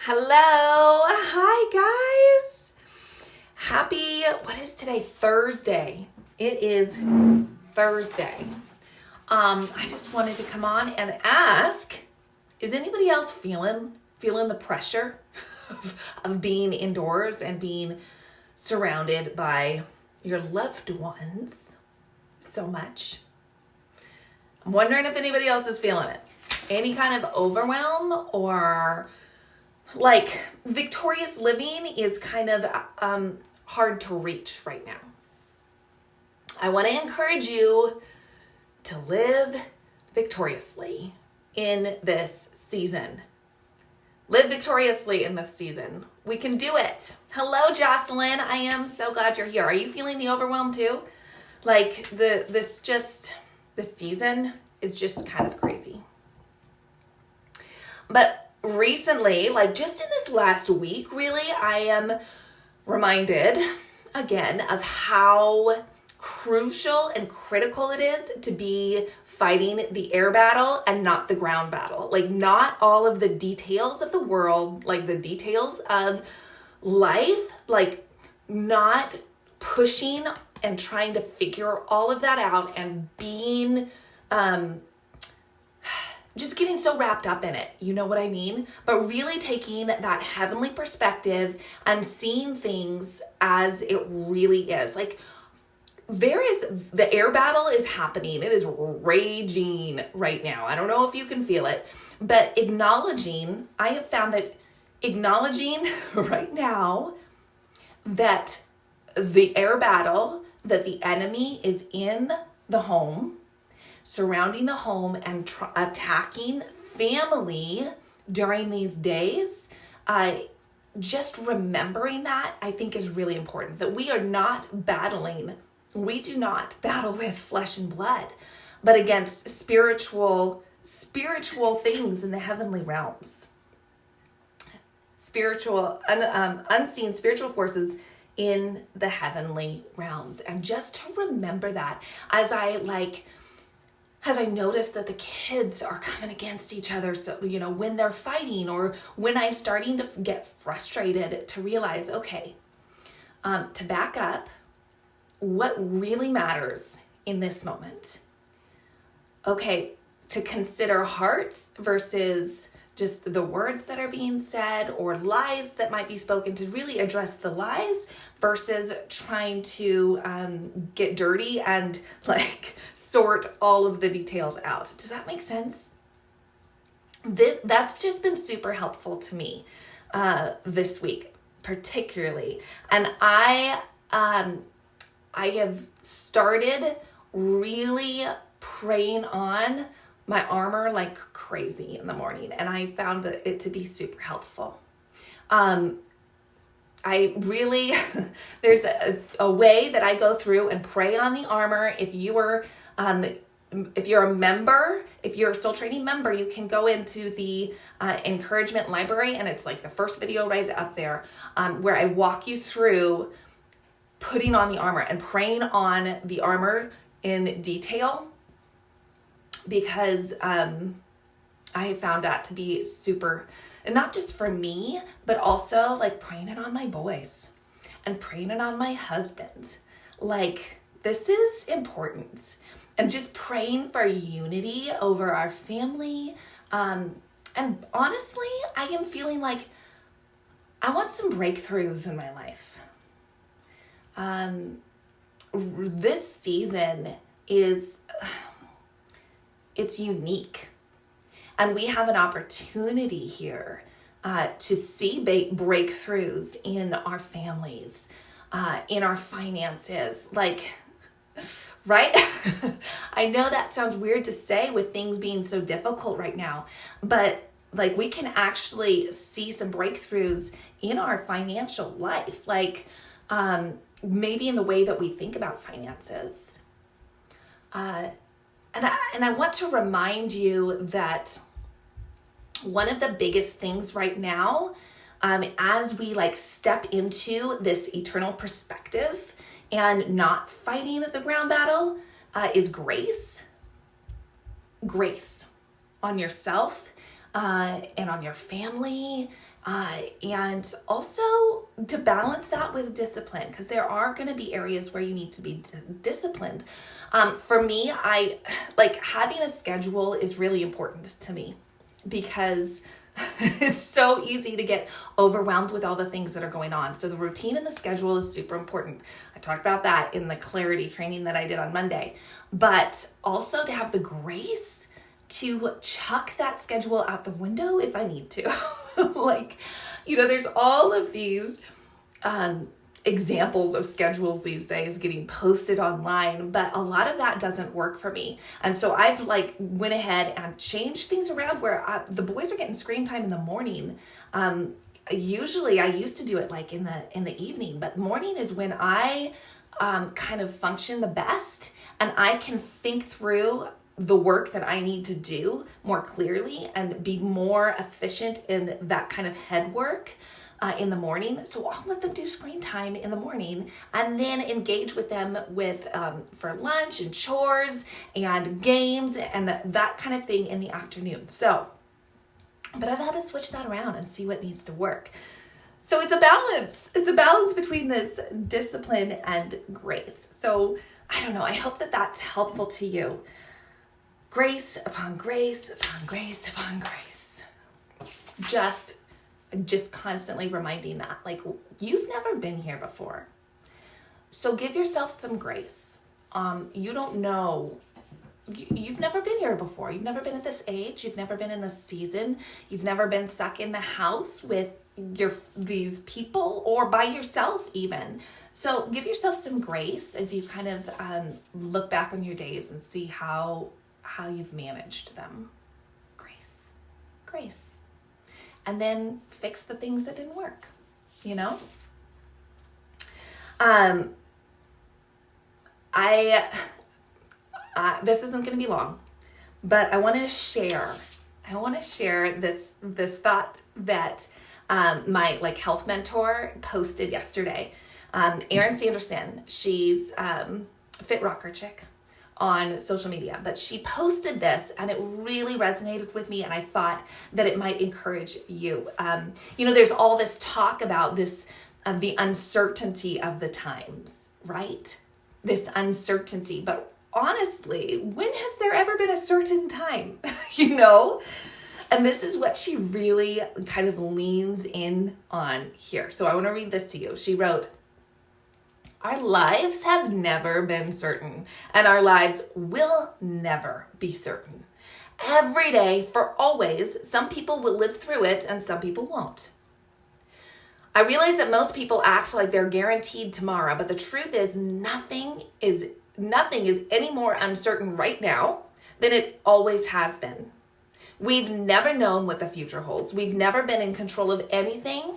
Hello. Hi, guys. What is today? Thursday. It is Thursday. I just wanted to come on and ask, is anybody else feeling the pressure of being indoors and being surrounded by your loved ones so much? I'm wondering if anybody else is feeling it. Any kind of overwhelm or like victorious living is kind of hard to reach right now. I want to encourage you to live victoriously in this season. Live victoriously in this season. We can do it. Hello, Jocelyn. I am so glad you're here. Are you feeling the overwhelm too? Like this season is just kind of crazy. But recently, like just in this last week, really, I am reminded again of how crucial and critical it is to be fighting the air battle and not the ground battle. Like not all of the details of the world, like the details of life, like not pushing and trying to figure all of that out and being just getting so wrapped up in it, you know what I mean? But really taking that heavenly perspective and seeing things as it really is. Like the air battle is happening. It is raging right now. I don't know if you can feel it, but I have found that acknowledging right now that the air battle, that the enemy is in the home, surrounding the home and attacking family during these days, just remembering that I think is really important. That we do not battle with flesh and blood, but against spiritual things in the heavenly realms. Unseen spiritual forces in the heavenly realms. And just to remember that as I notice that the kids are coming against each other, so, when they're fighting or when I'm starting to get frustrated, to realize, okay, to back up, what really matters in this moment. Okay, to consider hearts versus just the words that are being said or lies that might be spoken, to really address the lies versus trying to get dirty and sort all of the details out. Does that make sense? That's just been super helpful to me this week, particularly. And I have started really praying on my armor like crazy in the morning, and I found it to be super helpful. I really, there's a way that I go through and pray on the armor. If you're a member, if you're a Soul Training member, you can go into the encouragement library, and it's like the first video right up there, where I walk you through putting on the armor and praying on the armor in detail, because I found that to be super, and not just for me, but also praying it on my boys and praying it on my husband. This is important. And just praying for unity over our family. And honestly, I am feeling like I want some breakthroughs in my life. This season it's unique. And we have an opportunity here to see breakthroughs in our families, in our finances, right? I know that sounds weird to say with things being so difficult right now, but we can actually see some breakthroughs in our financial life, maybe in the way that we think about finances. And I want to remind you that one of the biggest things right now, as we step into this eternal perspective and not fighting the ground battle, is grace. Grace on yourself, and on your family, and also to balance that with discipline, because there are going to be areas where you need to be disciplined. For me, I like having a schedule is really important to me, because it's so easy to get overwhelmed with all the things that are going on. So the routine and the schedule is super important. I talked about that in the clarity training that I did on Monday, but also to have the grace to chuck that schedule out the window if I need to. Like, there's all of these examples of schedules these days getting posted online, but a lot of that doesn't work for me. And so I've went ahead and changed things around where the boys are getting screen time in the morning. Usually I used to do it in the evening, but morning is when I kind of function the best, and I can think through the work that I need to do more clearly and be more efficient in that kind of head work in the morning. So I'll let them do screen time in the morning and then engage with them for lunch and chores and games and that kind of thing in the afternoon. But I've had to switch that around and see what needs to work. So it's a balance. It's a balance between this discipline and grace. So I don't know. I hope that that's helpful to you. Grace upon grace upon grace upon grace. Just constantly reminding that, you've never been here before. So give yourself some grace. You don't know. You've never been here before. You've never been at this age. You've never been in this season. You've never been stuck in the house with these people or by yourself even. So give yourself some grace as you kind of look back on your days and see how you've managed them. Grace. And then fix the things that didn't work, this isn't going to be long, but I want to share this thought that my health mentor posted yesterday. Erin Sanderson, she's Fit Rocker Chick on social media, but she posted this and it really resonated with me, and I thought that it might encourage you. There's all this talk about this, the uncertainty of the times, right? This uncertainty, but honestly, when has there ever been a certain time, And this is what she really kind of leans in on here. So I want to read this to you. She wrote, "Our lives have never been certain, and our lives will never be certain. Every day, for always, some people will live through it and some people won't. I realize that most people act like they're guaranteed tomorrow, but the truth is nothing is any more uncertain right now than it always has been. We've never known what the future holds. We've never been in control of anything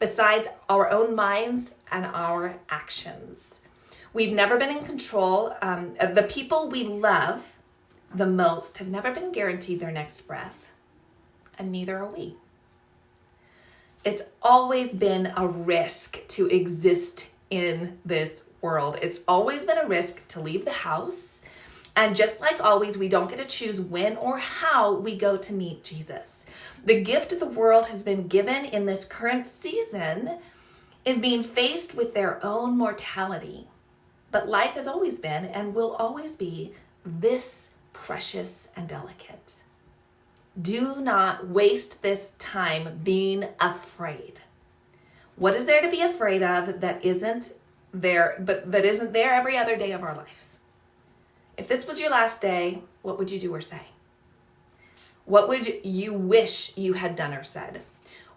besides our own minds and our actions. We've never been in control. The people we love the most have never been guaranteed their next breath, and neither are we. It's always been a risk to exist in this world. It's always been a risk to leave the house. And just like always, we don't get to choose when or how we go to meet Jesus. The gift the world has been given in this current season is being faced with their own mortality. But life has always been and will always be this precious and delicate. Do not waste this time being afraid. What is there to be afraid of that isn't there every other day of our lives? If this was your last day, what would you do or say? What would you wish you had done or said?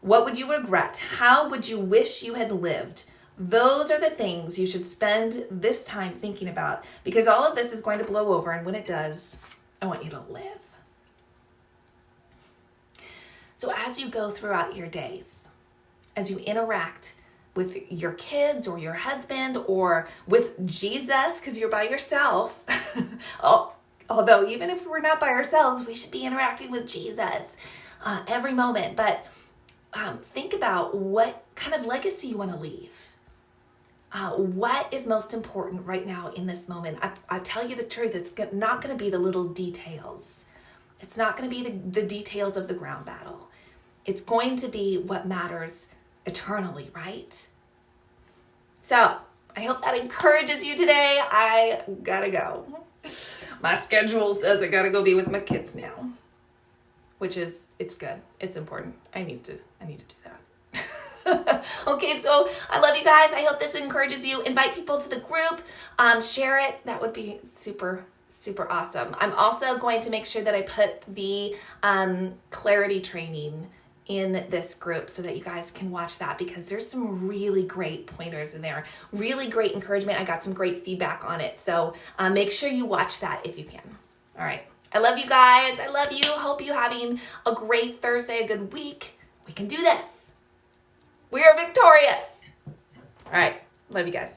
What would you regret? How would you wish you had lived? Those are the things you should spend this time thinking about, because all of this is going to blow over, and when it does, I want you to live. So as you go throughout your days, as you interact with your kids or your husband or with Jesus, because you're by yourself, although even if we're not by ourselves, we should be interacting with Jesus every moment. But think about what kind of legacy you want to leave. What is most important right now in this moment? I tell you the truth, it's not going to be the little details. It's not going to be the details of the ground battle. It's going to be what matters eternally, right? So I hope that encourages you today. I gotta go. My schedule says I gotta go be with my kids now, which is, it's good. It's important. I need to do that. Okay, so I love you guys. I hope this encourages you. Invite people to the group. Share it. That would be super, super awesome. I'm also going to make sure that I put the clarity training in this group so that you guys can watch that, because there's some really great pointers in there, really great encouragement. I got some great feedback on it. So make sure you watch that if you can. All right. I love you guys. I love you. Hope you're having a great Thursday, a good week. We can do this. We are victorious. All right. Love you guys.